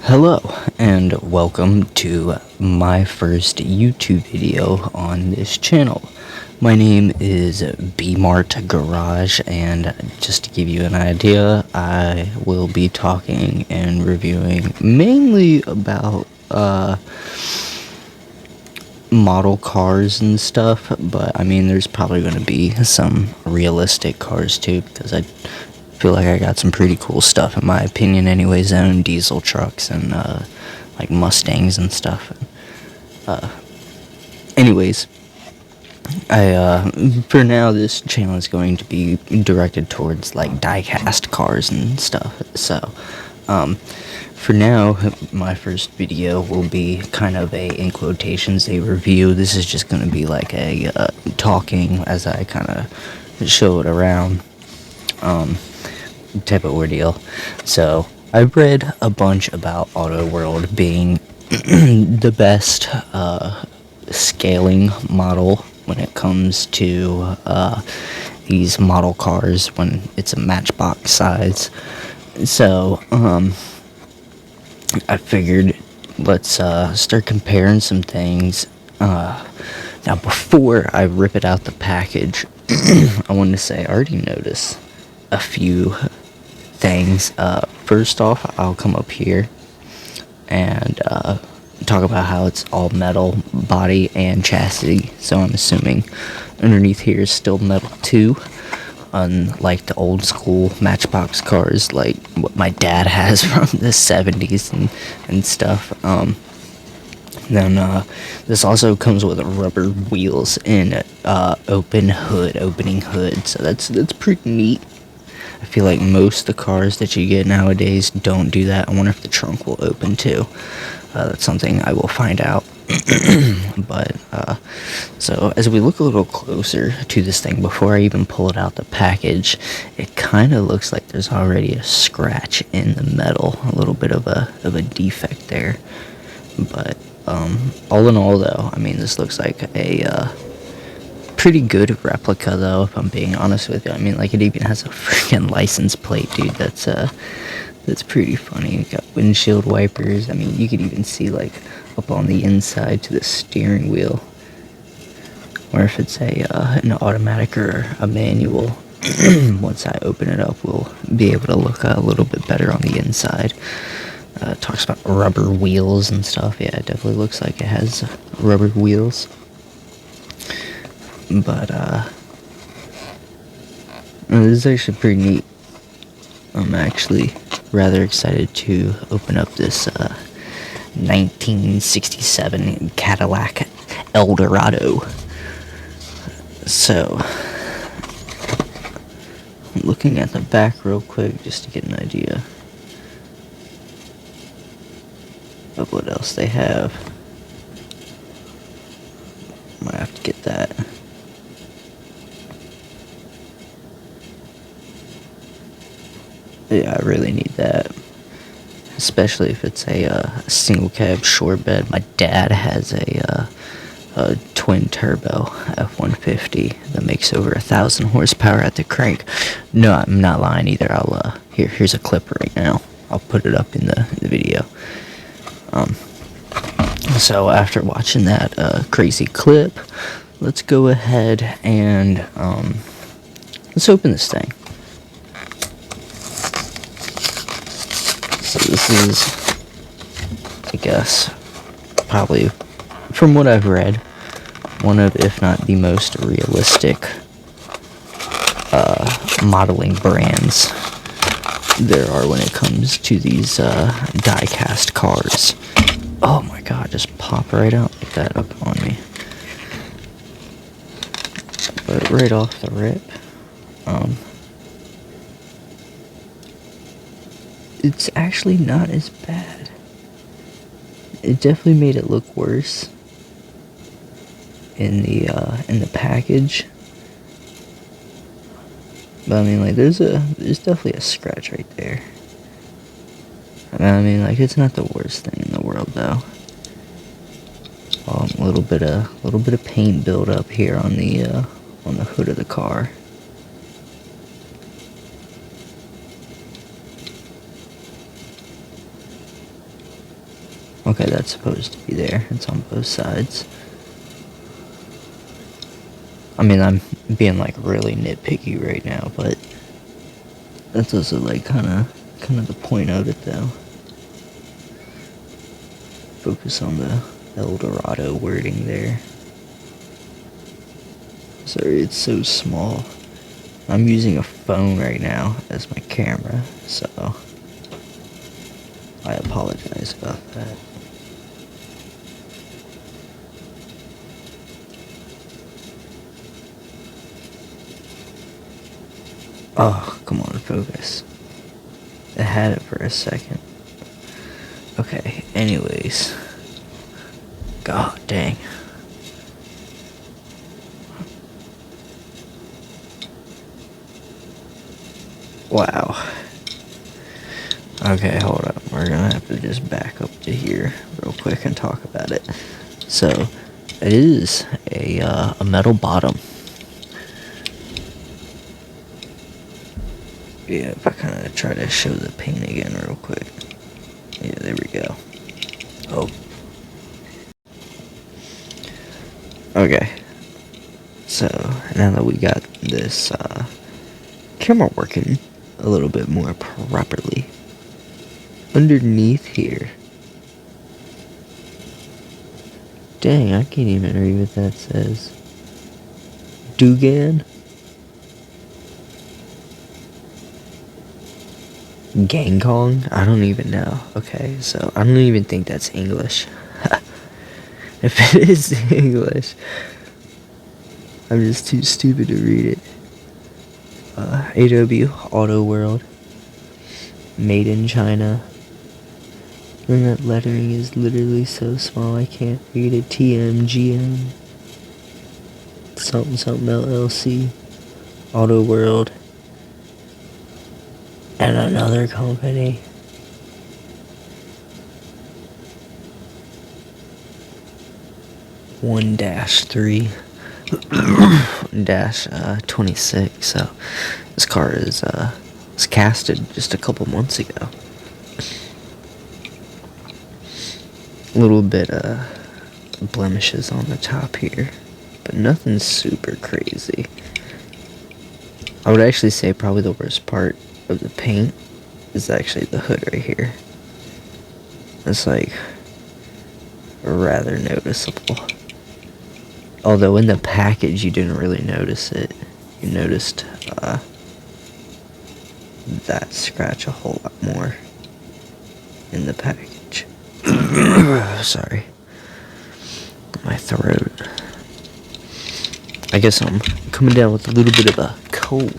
Hello, and welcome to my first YouTube video on this channel. My name is Bmart Garage, and just to give you an idea, I will be talking and reviewing mainly about model cars and stuff, but I mean there's probably going to be some realistic cars too, because I feel like I got some pretty cool stuff in my opinion anyways. I own diesel trucks and like Mustangs and stuff. Anyways, I for now this channel is going to be directed towards like die-cast cars and stuff. So for now, my first video will be kind of in quotations, a review. This is just going to be like a talking as I kind of show it around type of ordeal. So I've read a bunch about Auto World being the best scaling model when it comes to these model cars when it's a matchbox size. So I figured let's start comparing some things. Now before I rip it out the package, I wanted to say I already noticed a few things. First off, I'll come up here and talk about how it's all metal body and chassis, so I'm assuming underneath here is still metal too, unlike the old school matchbox cars like what my dad has from the 70s and stuff. Then this also comes with rubber wheels and opening hood, so that's pretty neat. I feel like most of the cars that you get nowadays don't do that. I wonder if the trunk will open too. That's something I will find out. But so as we look a little closer to this thing before I even pull it out the package, it kind of looks like there's already a scratch in the metal, a little bit of a defect there. But all in all though, I mean this looks like a pretty good replica though, if I'm being honest with you. I mean, like, it even has a freaking license plate, dude. That's pretty funny. It got windshield wipers. I mean, you could even see like up on the inside to the steering wheel, or if it's an automatic or a manual. Once I open it up, we'll be able to look a little bit better on the inside. It talks about rubber wheels and stuff. Yeah, it definitely looks like it has rubber wheels. But this is actually pretty neat. I'm actually rather excited to open up this 1967 Cadillac Eldorado. So I'm looking at the back real quick just to get an idea of what else they have. Might have to get that. Yeah, I really need that, especially if it's a single cab short bed. My dad has a twin turbo F-150 that makes over 1,000 horsepower at the crank. No, I'm not lying either. I'll here's a clip right now. I'll put it up in the video. So after watching that crazy clip, let's go ahead and let's open this thing. So this is, I guess, probably, from what I've read, one of, if not the most realistic modeling brands there are when it comes to these die-cast cars. Oh my god, just pop right out like that up on me. But right off the rip, it's actually not as bad. It definitely made it look worse in the package. But I mean, like, there's definitely a scratch right there. I mean, like, it's not the worst thing in the world though. A little bit of paint buildup here on the hood of the car. Okay, that's supposed to be there. It's on both sides. I mean, I'm being like really nitpicky right now, but that's also like kind of the point of it, though. Focus on the Eldorado wording there. Sorry, it's so small. I'm using a phone right now as my camera, so I apologize about that. Oh, come on, focus. I had it for a second. Okay, anyways. God dang. Wow. Okay, hold up. We're gonna have to just back up to here real quick and talk about it. So, it is a metal bottom. Yeah, if I kind of try to show the paint again real quick. Yeah, there we go. Oh. Okay. So, now that we got this camera working a little bit more properly, underneath here. Dang, I can't even read what that says. Dugan? Gangkong? I don't even know. Okay, so I don't even think that's English. If it is English, I'm just too stupid to read it. AW, Auto World. Made in China. And that lettering is literally so small I can't read it. TMGM. Something something LLC. Auto World. And another company. One dash 3 dash 26. So this car is was casted just a couple months ago. A little bit blemishes on the top here, but nothing super crazy. I would actually say probably the worst part of the paint is actually the hood right here. It's like rather noticeable. Although in the package you didn't really notice it. You noticed that scratch a whole lot more in the package. Sorry. My throat. I guess I'm coming down with a little bit of a cold.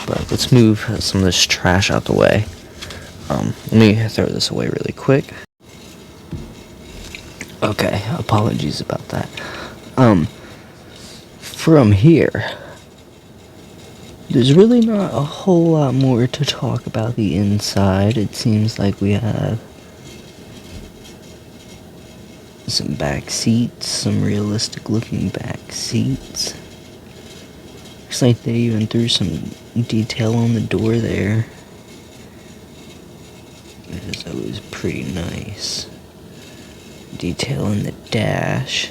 But let's move some of this trash out the way. Let me throw this away really quick. Okay, apologies about that. From here, there's really not a whole lot more to talk about the inside. It seems like we have some back seats, some realistic looking back seats. Looks like they even threw some detail on the door there. It is always pretty nice. Detail in the dash.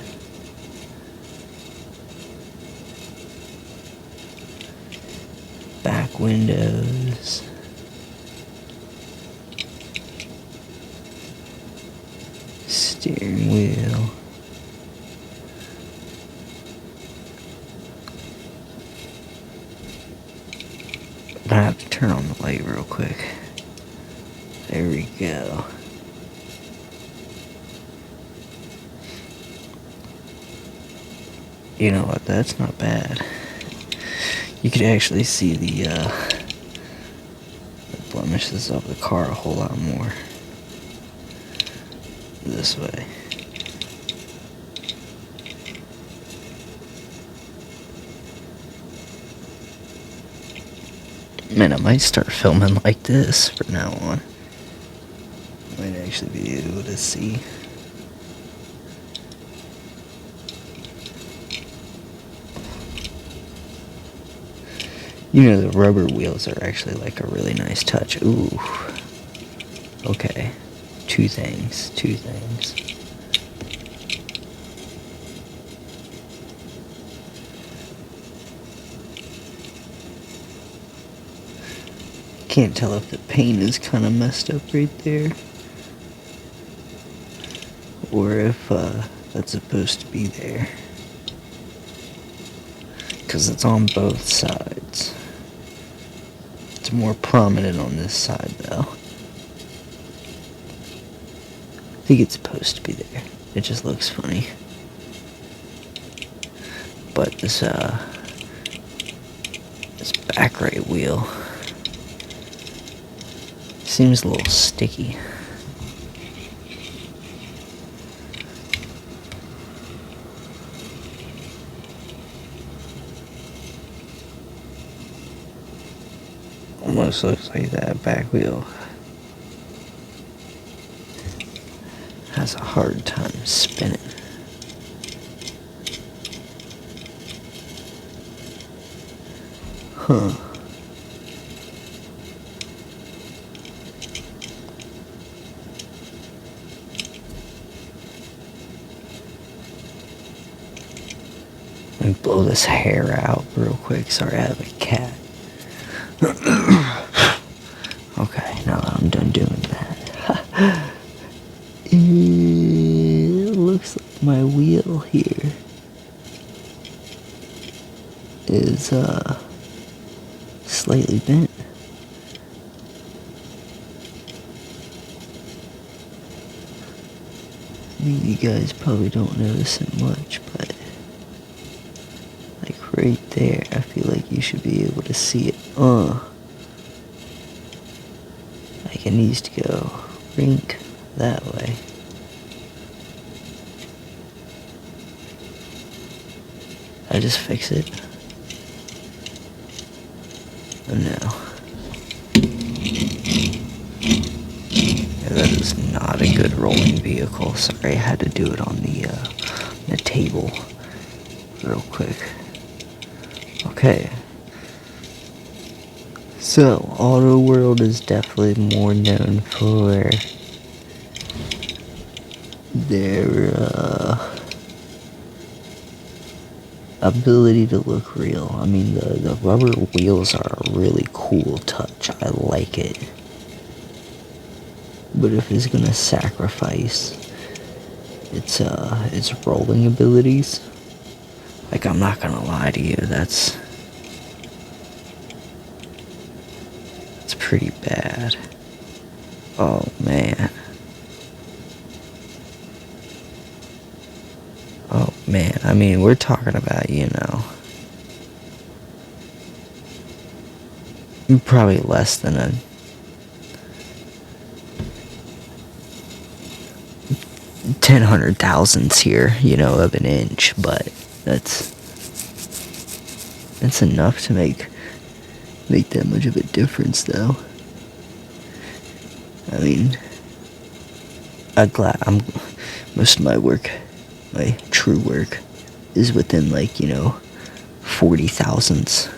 Back windows. Steering wheel. I have to turn on the light real quick. There we go. You know what? That's not bad. You could actually see the blemishes of the car a whole lot more this way. Man, I might start filming like this from now on. Might actually be able to see. You know, the rubber wheels are actually like a really nice touch. Ooh. Okay. two things. Can't tell if the paint is kind of messed up right there, or if that's supposed to be there, because it's on both sides. It's more prominent on this side though. I think it's supposed to be there. It just looks funny. But this back right wheel seems a little sticky. Almost looks like that back wheel has a hard time spinning. Huh. Let me blow this hair out real quick. Sorry, I have a cat. Okay, now that I'm done doing that. It looks like my wheel here is slightly bent. I mean, you guys probably don't notice it much, but like right there, I feel like you should be able to see it. Like it needs to go rink that way. I just fix it. Oh no. Yeah, that is not a good rolling vehicle. Sorry, I had to do it on the table real quick. Okay. So, Auto World is definitely more known for their ability to look real. I mean, the rubber wheels are a really cool touch. I like it. But if it's gonna sacrifice its rolling abilities, like, I'm not gonna lie to you, that's pretty bad. Oh man. Oh man, I mean, we're talking about, probably less than a ten hundred thousandths here, of an inch, but that's enough to make that much of a difference, though. I mean, most of my work, my true work, is within 40 thousandths.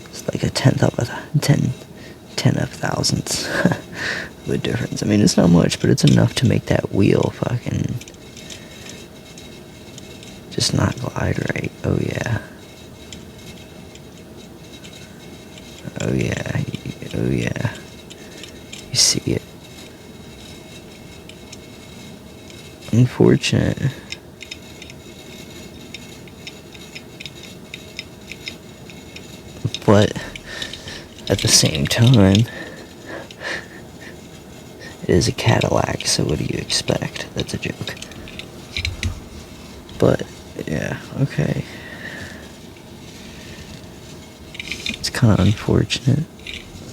It's like a tenth of thousandths of a difference. I mean, it's not much, but it's enough to make that wheel fucking just not glide right. Oh yeah. Oh yeah. Oh yeah. You see it. Unfortunate. But at the same time, it is a Cadillac, so what do you expect? That's a joke. But, yeah, okay. It's kind of unfortunate.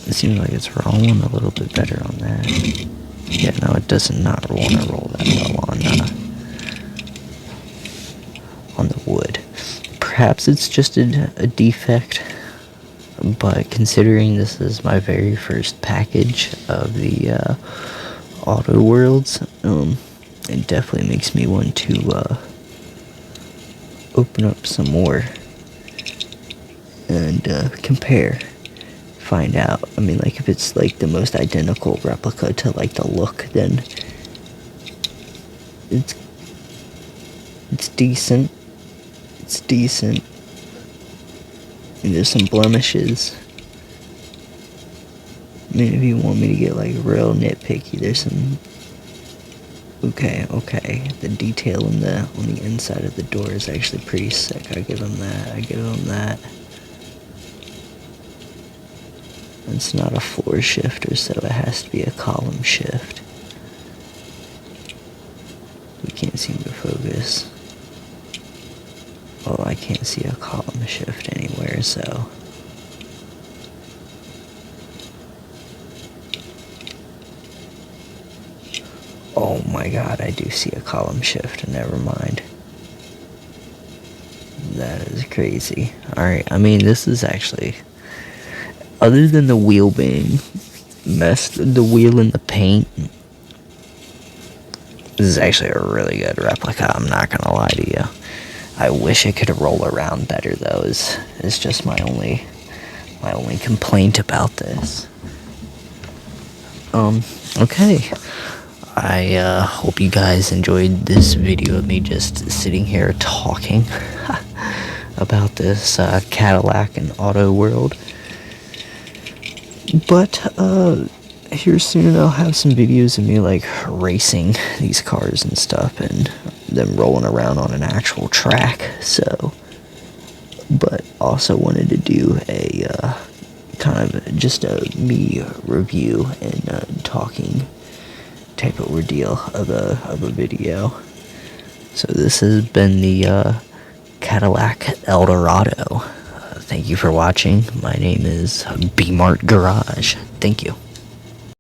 It seems like it's rolling a little bit better on that. Yeah, no, it does not want to roll that well on the wood. Perhaps it's just a defect, but considering this is my very first package of the Auto Worlds, it definitely makes me want to open up some more and compare. find out. I mean, like, if it's like the most identical replica to like the look, then it's decent. It's decent. And there's some blemishes. I mean, if you want me to get like real nitpicky, there's some. Okay. The detail on the inside of the door is actually pretty sick. I give them that. It's not a floor shifter, so it has to be a column shift. We can't seem to focus. Well, I can't see a column shift anywhere, so. Oh my god, I do see a column shift, never mind. That is crazy. Alright, I mean, this is actually, other than the wheel being messed, the wheel and the paint, this is actually a really good replica, I'm not gonna lie to you. I wish it could roll around better though, is just my only complaint about this. Okay. I hope you guys enjoyed this video of me just sitting here talking about this Cadillac and auto world. But here soon I'll have some videos of me like racing these cars and stuff and them rolling around on an actual track. So, but also wanted to do a kind of just a me review and talking type of ordeal of a video. So this has been the Cadillac Eldorado. Thank you for watching. My name is B Mart Garage. Thank you.